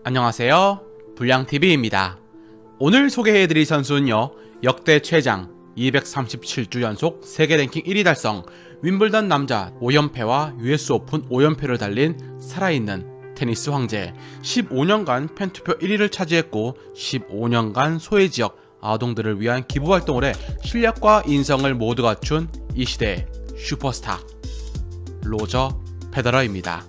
안녕하세요, 불량TV입니다. 오늘 소개해드릴 선수는요, 역대 최장 237주 연속 세계 랭킹 1위 달성, 윈블던 남자 5연패와 US 오픈 5연패를 달린 살아있는 테니스 황제, 15년간 팬투표 1위를 차지했고 15년간 소외지역 아동들을 위한 기부활동을 해 실력과 인성을 모두 갖춘 이 시대의 슈퍼스타 로저 페더러입니다.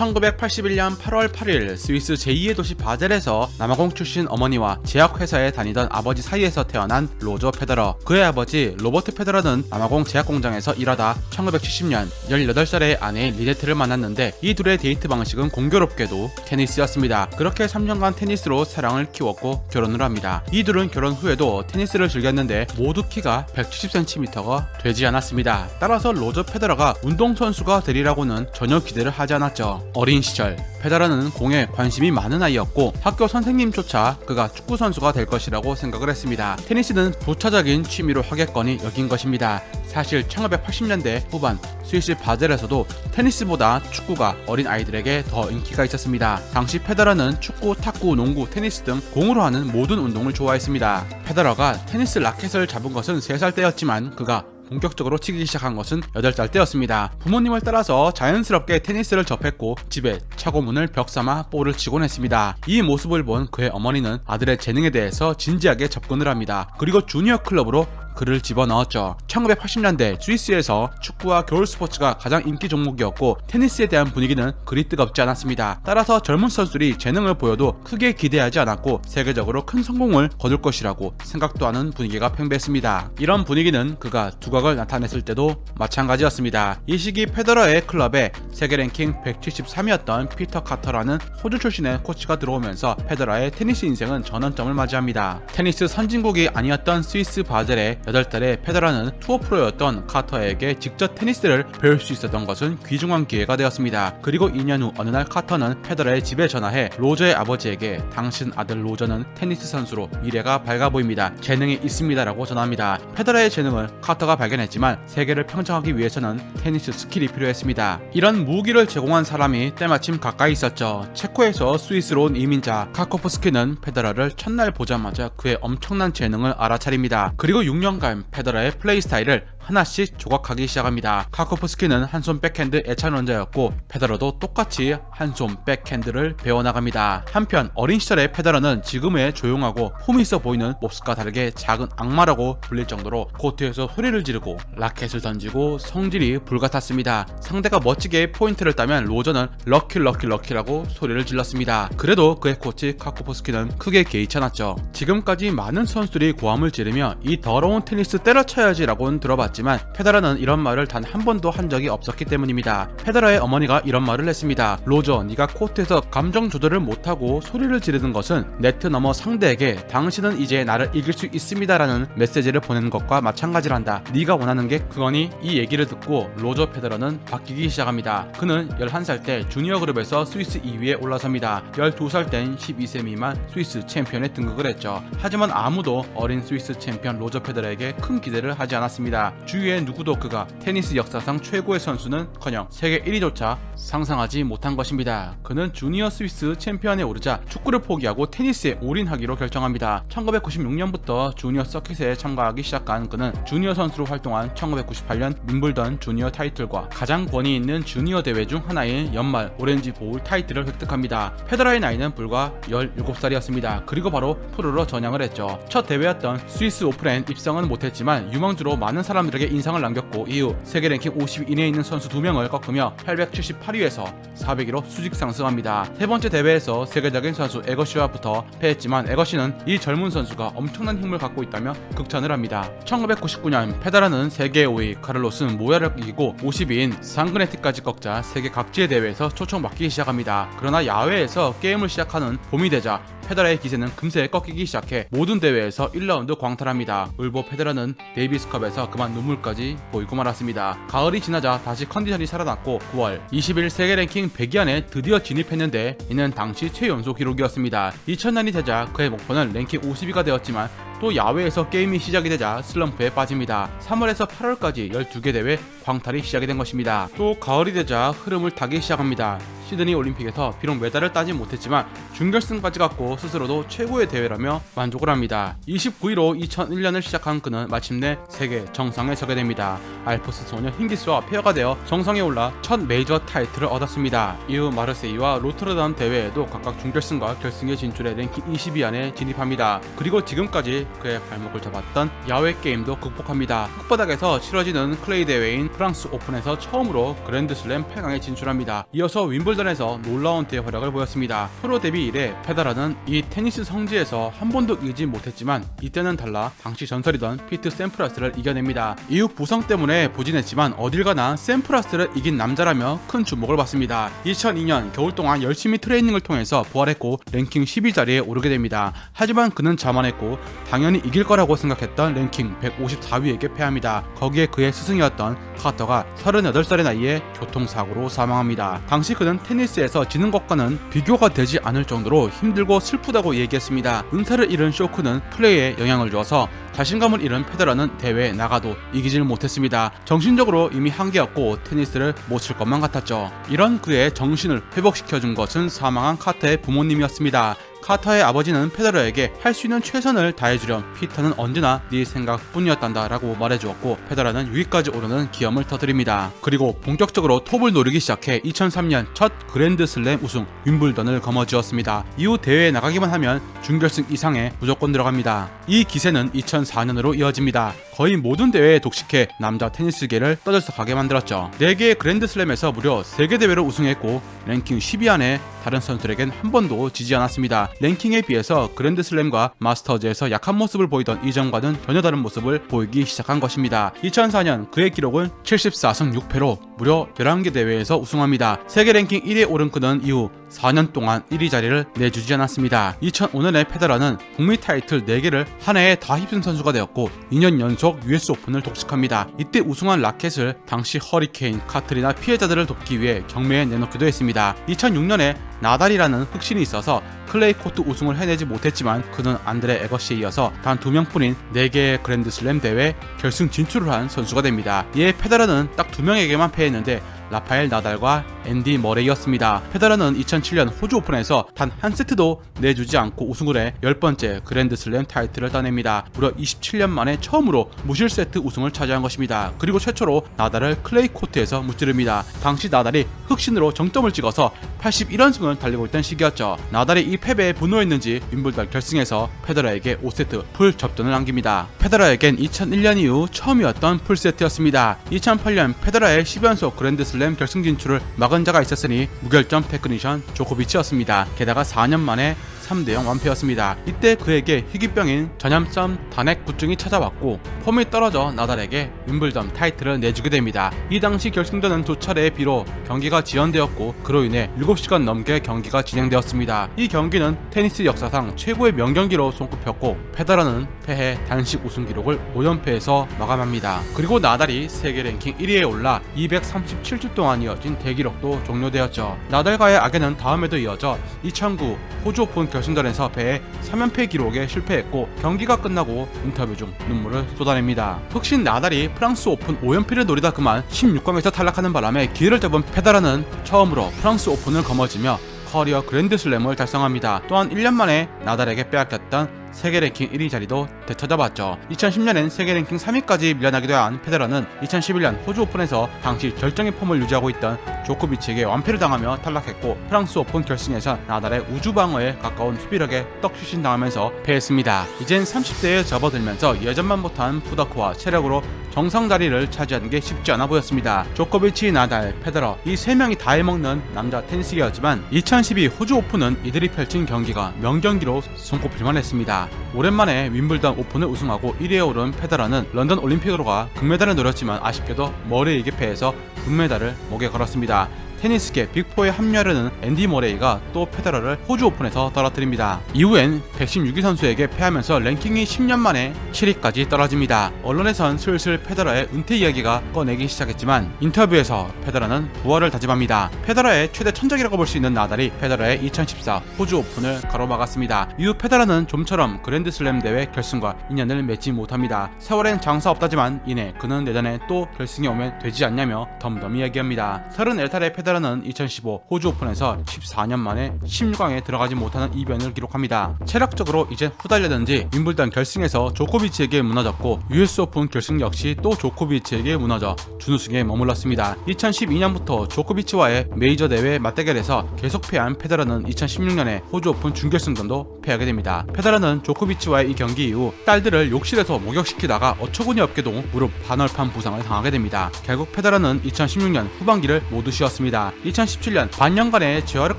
1981년 8월 8일 스위스 제2의 도시 바젤에서 남아공 출신 어머니와 제약회사에 다니던 아버지 사이에서 태어난 로저 페더러. 그의 아버지 로버트 페더러는 남아공 제약공장에서 일하다 1970년 18살의 아내인 리네트를 만났는데 이 둘의 데이트 방식은 공교롭게도 테니스였습니다. 그렇게 3년간 테니스로 사랑을 키웠고 결혼을 합니다. 이 둘은 결혼 후에도 테니스를 즐겼는데 모두 키가 170cm가 되지 않았습니다. 따라서 로저 페더러가 운동선수가 되리라고는 전혀 기대를 하지 않았죠. 어린 시절 페더러는 공에 관심이 많은 아이였고 학교 선생님조차 그가 축구 선수가 될 것이라고 생각을 했습니다. 테니스는 부차적인 취미로 하겠거니 여긴 것입니다. 사실 1980년대 후반 스위스 바젤에서도 테니스보다 축구가 어린 아이들에게 더 인기가 있었습니다. 당시 페더러는 축구, 탁구, 농구, 테니스 등 공으로 하는 모든 운동을 좋아했습니다. 페더러가 테니스 라켓을 잡은 것은 3살 때였지만 그가 본격적으로 치기 시작한 것은 8살 때였습니다. 부모님을 따라서 자연스럽게 테니스를 접했고 집에 차고문을 벽삼아 볼을 치곤 했습니다. 이 모습을 본 그의 어머니는 아들의 재능에 대해서 진지하게 접근을 합니다. 그리고 주니어 클럽으로 그를 집어넣었죠. 1980년대 스위스에서 축구와 겨울 스포츠가 가장 인기 종목이었고 테니스에 대한 분위기는 그리 뜨겁지 않았습니다. 따라서 젊은 선수들이 재능을 보여도 크게 기대하지 않았고 세계적으로 큰 성공을 거둘 것이라고 생각도 하는 분위기가 팽배했습니다. 이런 분위기는 그가 두각을 나타냈을 때도 마찬가지였습니다. 이 시기 페더러의 클럽에 세계 랭킹 173위였던 피터 카터라는 호주 출신의 코치가 들어오면서 페더러의 테니스 인생은 전환점을 맞이합니다. 테니스 선진국이 아니었던 스위스 바젤에 8달에 페더러는 투어 프로였던 카터에게 직접 테니스를 배울 수 있었던 것은 귀중한 기회가 되었습니다. 그리고 2년 후 어느 날 카터는 페더러의 집에 전화해 로저의 아버지에게 당신 아들 로저는 테니스 선수로 미래가 밝아 보입니다. 재능이 있습니다 라고 전합니다. 페더러의 재능을 카터가 발견했지만 세계를 평정하기 위해서는 테니스 스킬이 필요했습니다. 이런 무기를 제공한 사람이 때마침 가까이 있었죠. 체코에서 스위스로 온 이민자 카코프스키는 페더러를 첫날 보자마자 그의 엄청난 재능을 알아차립니다. 그리고 6년간 페더러의 플레이 스타일을 하나씩 조각하기 시작합니다. 카코프스키는 한손 백핸드 애찬원자였고 페더러도 똑같이 한손 백핸드를 배워나갑니다. 한편 어린 시절의 페더러는 지금의 조용하고 폼있어 보이는 모습과 다르게 작은 악마라고 불릴 정도로 코트에서 소리를 지르고 라켓을 던지고 성질이 불같았습니다. 상대가 멋지게 포인트를 따면 로저는 럭키라고 소리를 질렀습니다. 그래도 그의 코치 카코프스키는 크게 개의치 않았죠. 지금까지 많은 선수들이 고함을 지르며 이 더러운 테니스 때려쳐야지 라고는 들어봤지만 페더러는 이런 말을 단 한 번도 한 적이 없었기 때문입니다. 페더러의 어머니가 이런 말을 했습니다. 로저, 네가 코트에서 감정 조절을 못하고 소리를 지르는 것은 네트 너머 상대에게 당신은 이제 나를 이길 수 있습니다 라는 메시지를 보내는 것과 마찬가지란다. 네가 원하는 게 그거니? 이 얘기를 듣고 로저 페더러는 바뀌기 시작합니다. 그는 11살 때 주니어 그룹에서 스위스 2위에 올라섭니다. 12살 땐 12세 미만 스위스 챔피언에 등극을 했죠. 하지만 아무도 어린 스위스 챔피언 로저 페더러에게 큰 기대를 하지 않았습니다. 주위에 누구도 그가 테니스 역사상 최고의 선수는커녕 세계 1위조차 상상하지 못한 것입니다. 그는 주니어 스위스 챔피언에 오르자 축구를 포기하고 테니스에 올인하기로 결정합니다. 1996년부터 주니어 서킷에 참가하기 시작한 그는 주니어 선수로 활동한 1998년 윈블던 주니어 타이틀과 가장 권위 있는 주니어 대회 중 하나인 연말 오렌지 보울 타이틀을 획득합니다. 페더러의 나이는 불과 17살이었습니다. 그리고 바로 프로로 전향을 했죠. 첫 대회였던 스위스 오픈엔 입성은 못했지만 유망주로 많은 사람들에게 인상을 남겼고 이후 세계 랭킹 51위에 있는 선수 2명을 꺾으며 878위에서 400위로 수직 상승합니다. 세 번째 대회에서 세계적인 선수 에거시와 붙어 패했지만 에거시는 이 젊은 선수가 엄청난 힘을 갖고 있다며 극찬을 합니다. 1999년 페더러는 세계 5위 카를로스 모야를 이기고 50위인 상그네티까지 꺾자 세계 각지의 대회에서 초청받기 시작합니다. 그러나 야외에서 게임을 시작하는 봄이 되자 페더러의 기세는 금세 꺾이기 시작해 모든 대회에서 1라운드 광탈합니다. 울보 페더러는 데이비스컵에서 그만 눈물까지 보이고 말았습니다. 가을이 지나자 다시 컨디션이 살아났고 9월 20일 세계 랭킹 100위 안에 드디어 진입했는데 이는 당시 최연소 기록이었습니다. 2000년이 되자 그의 목표는 랭킹 50위가 되었지만 또 야외에서 게임이 시작이 되자 슬럼프에 빠집니다. 3월에서 8월까지 12개 대회 광탈이 시작이 된 것입니다. 또 가을이 되자 흐름을 타기 시작합니다. 시드니 올림픽에서 비록 메달을 따지 못했지만 준결승까지 갔고 스스로도 최고의 대회라며 만족을 합니다. 29위로 2001년을 시작한 그는 마침내 세계 정상에 서게 됩니다. 알프스 소녀 힌기스와 페어가 되어 정상에 올라 첫 메이저 타이틀을 얻었습니다. 이후 마르세이와 로트르담 대회에도 각각 준결승과 결승에 진출해 랭킹 20위 안에 진입합니다. 그리고 지금까지 그의 발목을 잡았던 야외 게임도 극복합니다. 흙바닥에서 치러지는 클레이 대회인 프랑스 오픈에서 처음으로 그랜드슬램 8강에 진출합니다. 이어서 윈블던에서 놀라운 대활약을 보였습니다. 프로 데뷔 이래 페더러는 이 테니스 성지에서 한 번도 이기지 못했지만 이때는 달라 당시 전설이던 피트 샘프라스를 이겨냅니다. 이후 부상 때문에 부진했지만 어딜 가나 샘프라스를 이긴 남자라며 큰 주목을 받습니다. 2002년 겨울 동안 열심히 트레이닝을 통해서 부활했고 랭킹 10위 자리에 오르게 됩니다. 하지만 그는 자만했고 당연히 이길 거라고 생각했던 랭킹 154위에게 패합니다. 거기에 그의 스승이었던 카터가 38살의 나이에 교통사고로 사망합니다. 당시 그는 테니스에서 지는 것과는 비교가 되지 않을 정도로 힘들고 슬프다고 얘기했습니다. 은사를 잃은 쇼크는 플레이에 영향을 주어서 자신감을 잃은 페더러는 대회에 나가도 이기질 못했습니다. 정신적으로 이미 한계였고 테니스를 못 칠 것만 같았죠. 이런 그의 정신을 회복시켜준 것은 사망한 카터의 부모님이었습니다. 카터의 아버지는 페더러에게 할 수 있는 최선을 다해주렴, 피터는 언제나 네 생각뿐이었단다 라고 말해주었고 페더러는 6위까지 오르는 기염을 터뜨립니다. 그리고 본격적으로 톱을 노리기 시작해 2003년 첫 그랜드슬램 우승 윈블던을 거머쥐었습니다. 이후 대회에 나가기만 하면 준결승 이상에 무조건 들어갑니다. 이 기세는 2004년으로 이어집니다. 거의 모든 대회에 독식해 남자 테니스계를 떠들썩하게 만들었죠. 4개의 그랜드슬램에서 무려 3개 대회를 우승했고 랭킹 10위 안에 다른 선수들에겐 한 번도 지지 않았습니다. 랭킹에 비해서 그랜드슬램과 마스터즈에서 약한 모습을 보이던 이전과는 전혀 다른 모습을 보이기 시작한 것입니다. 2004년 그의 기록은 74승 6패로 무려 11개 대회에서 우승합니다. 세계 랭킹 1위에 오른 그는 이후 4년 동안 1위 자리를 내주지 않았습니다. 2005년에 페더러는 북미 타이틀 4개를 한 해에 다 휩쓴 선수가 되었고 2년 연속 US 오픈을 독식합니다. 이때 우승한 라켓을 당시 허리케인, 카트리나 피해자들을 돕기 위해 경매에 내놓기도 했습니다. 2006년에 나달이라는 흑신이 있어서 클레이 코트 우승을 해내지 못했지만 그는 안드레 에거시에 이어서 단 2명뿐인 4개의 그랜드슬램 대회 결승 진출을 한 선수가 됩니다. 이에 페더러는 딱 2명에게만 패했는데 라파엘 나달과 앤디 머레이였습니다. 페더러는 2007년 호주 오픈에서 단 한 세트도 내주지 않고 우승을 해 10번째 그랜드슬램 타이틀을 따냅니다. 무려 27년 만에 처음으로 무실 세트 우승을 차지한 것입니다. 그리고 최초로 나달을 클레이 코트에서 무찌릅니다. 당시 나달이 흑신으로 정점을 찍어서 81연승을 달리고 있던 시기였죠. 나달이 이 패배에 분노했는지 윈블던 결승에서 페더러에게 5세트 풀 접전을 남깁니다. 페더러에겐 2001년 이후 처음이었던 풀세트였습니다. 2008년 페더러의 10연속 그랜드슬램 결승 진출을 막은 자가 있었으니 무결점 테크니션 조코비치였습니다. 게다가 4년 만에 3대0 완패였습니다. 이때 그에게 희귀병인 전염성 단핵부증이 찾아왔고 폼이 떨어져 나달에게 윈블던 타이틀을 내주게 됩니다. 이 당시 결승전은 2차례의 비로 경기가 지연되었고 그로 인해 7시간 넘게 경기가 진행되었습니다. 이 경기는 테니스 역사상 최고의 명경기로 손꼽혔고 페더러는 패해 단식 우승 기록을 5연패에서 마감합니다. 그리고 나달이 세계 랭킹 1위에 올라 237주 동안 이어진 대기록도 종료되었죠. 나달과의 악연은 다음에도 이어져 2009 호주 오픈 결승전에서 패해 3연패 기록에 실패했고 경기가 끝나고 인터뷰 중 눈물을 쏟아냅니다. 흑신 나달이 프랑스 오픈 5연패를 노리다 그만 16강에서 탈락하는 바람에 기회를 잡은 페더러는 처음으로 프랑스 오픈을 거머쥐며 커리어 그랜드슬램을 달성합니다. 또한 1년 만에 나달에게 빼앗겼던 세계 랭킹 1위 자리도 되찾아봤죠. 2010년엔 세계 랭킹 3위까지 밀려나기도 한 페더러는 2011년 호주 오픈에서 당시 절정의 폼을 유지하고 있던 조코비치에게 완패를 당하며 탈락했고 프랑스 오픈 결승에서 나달의 우주 방어에 가까운 수비력에 떡실신당하면서 패했습니다. 이젠 30대에 접어들면서 예전만 못한 푸더크와 체력으로 정상 자리를 차지하는 게 쉽지 않아 보였습니다. 조코비치, 나달, 페더러 이 3명이 다 해먹는 남자 테니스계였지만 2012 호주 오픈은 이들이 펼친 경기가 명경기로 손꼽힐만 했습니다. 오랜만에 윈블던 오픈을 우승하고 1위에 오른 페더러는 런던 올림픽으로 가 금메달을 노렸지만 아쉽게도 머레이에게 패해서 금메달을 목에 걸었습니다. 테니스계 빅4에 합류하려는 앤디 머레이가 또 페더러를 호주 오픈에서 떨어뜨립니다. 이후엔 116위 선수에게 패하면서 랭킹이 10년 만에 7위까지 떨어집니다. 언론에선 슬슬 페더러의 은퇴 이야기가 꺼내기 시작했지만 인터뷰에서 페더러는 부활을 다짐합니다. 페더러의 최대 천적이라고 볼 수 있는 나달이 페더러의 2014 호주 오픈을 가로막았습니다. 이후 페더러는 좀처럼 그랜드슬램 대회 결승과 인연을 맺지 못합니다. 4월엔 장사 없다지만 이내 그는 내년에 또 결승에 오면 되지 않냐며 덤덤히 얘기합니다. 34살의 페더러 페데러는 2015 호주 오픈에서 14년 만에 16강에 들어가지 못하는 이변을 기록합니다. 체력적으로 이제 후달렸는지 윈블던 결승에서 조코비치에게 무너졌고 US 오픈 결승 역시 또 조코비치에게 무너져 준우승에 머물렀습니다. 2012년부터 조코비치와의 메이저 대회 맞대결에서 계속 패한 페데러는 2016년에 호주 오픈 준결승전도 패하게 됩니다. 페데러는 조코비치와의 이 경기 이후 딸들을 욕실에서 목욕시키다가 어처구니 없게도 무릎 반월판 부상을 당하게 됩니다. 결국 페데러는 2016년 후반기를 모두 쉬었습니다. 2017년 반년간의 재활을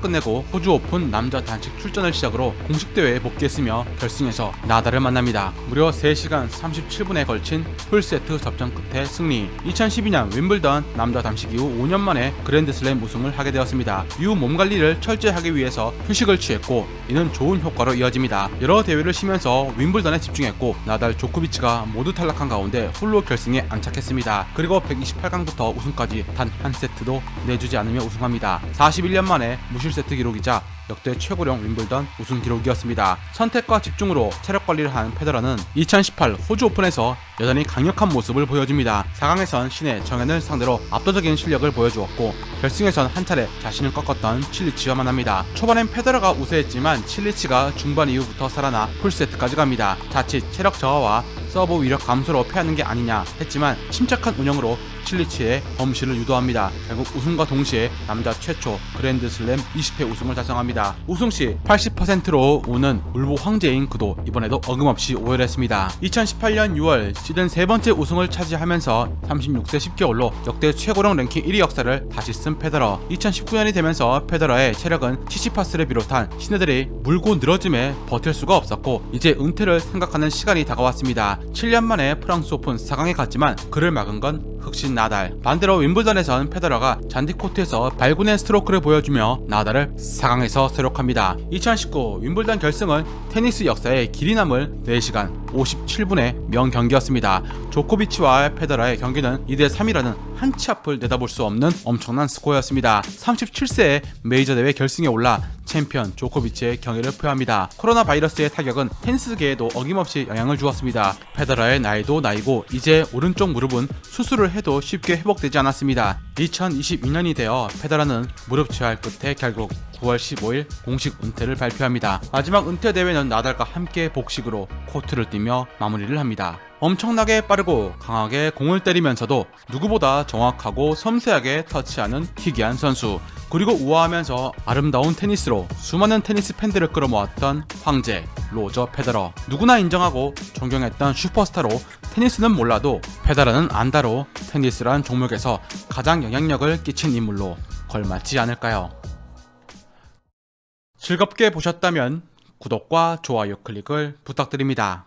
끝내고 호주 오픈 남자 단식 출전을 시작으로 공식 대회에 복귀했으며 결승에서 나달을 만납니다. 무려 3시간 37분에 걸친 풀세트 접전 끝에 승리. 2012년 윈블던 남자 단식 이후 5년 만에 그랜드슬램 우승을 하게 되었습니다. 이후 몸관리를 철저히 하기 위해서 휴식을 취했고 이는 좋은 효과로 이어집니다. 여러 대회를 쉬면서 윈블던에 집중했고 나달, 조코비치가 모두 탈락한 가운데 홀로 결승에 안착했습니다. 그리고 128강부터 우승까지 단 한 세트도 내주지 않으며 우승합니다. 41년 만에 무실세트 기록이자 역대 최고령 윈블던 우승 기록이었습니다. 선택과 집중으로 체력 관리를 한 페데러는 2018 호주 오픈에서 여전히 강력한 모습을 보여줍니다. 4강에선 신의 정현을 상대로 압도적인 실력을 보여주었고 결승에선 한 차례 자신을 꺾었던 칠리치와 만납니다. 초반엔 페데러가 우세했지만 칠리치가 중반 이후부터 살아나 풀세트까지 갑니다. 자칫 체력 저하와 서브 위력 감소로 패하는 게 아니냐 했지만 침착한 운영으로 칠리치의 범실을 유도합니다. 결국 우승과 동시에 남자 최초 그랜드슬램 20회 우승을 달성합니다. 우승시 80%로 우는 울보 황제인 그도 이번에도 어김없이 오열했습니다. 2018년 6월 시즌 세 번째 우승을 차지하면서 36세 10개월로 역대 최고령 랭킹 1위 역사를 다시 쓴 페데러. 2019년이 되면서 페데러의 체력은 치치파스를 비롯한 신예들이 물고 늘어짐에 버틸 수가 없었고 이제 은퇴를 생각하는 시간이 다가왔습니다. 7년 만에 프랑스 오픈 4강에 갔지만 그를 막은 건 흑신 나달. 반대로 윈블던에선 페데러가 잔디 코트에서 발군의 스트로크를 보여주며 나달을 4강에서 세력합니다. 2019 윈블던 결승은 테니스 역사에 길이 남을 4시간 57분의 명경기였습니다. 조코비치와 페데러의 경기는 2대3이라는 한 치 앞을 내다볼 수 없는 엄청난 스코어였습니다. 37세의 메이저 대회 결승에 올라 챔피언 조코비치의 경기를 표합니다. 코로나 바이러스의 타격은 테니스계에도 어김없이 영향을 주었습니다. 페데러의 나이도 나이고 이제 오른쪽 무릎은 수술을 해도 쉽게 회복되지 않았습니다. 2022년이 되어 페데러는 무릎 재활 끝에 결국 9월 15일 공식 은퇴를 발표합니다. 마지막 은퇴 대회는 나달과 함께 복식으로 코트를 뛰며 마무리를 합니다. 엄청나게 빠르고 강하게 공을 때리면서도 누구보다 정확하고 섬세하게 터치하는 희귀한 선수. 그리고 우아하면서 아름다운 테니스로 수많은 테니스 팬들을 끌어모았던 황제 로저 페데러. 누구나 인정하고 존경했던 슈퍼스타로 테니스는 몰라도 페데러는 안다로 테니스란 종목에서 가장 영향력을 끼친 인물로 걸맞지 않을까요? 즐겁게 보셨다면 구독과 좋아요 클릭을 부탁드립니다.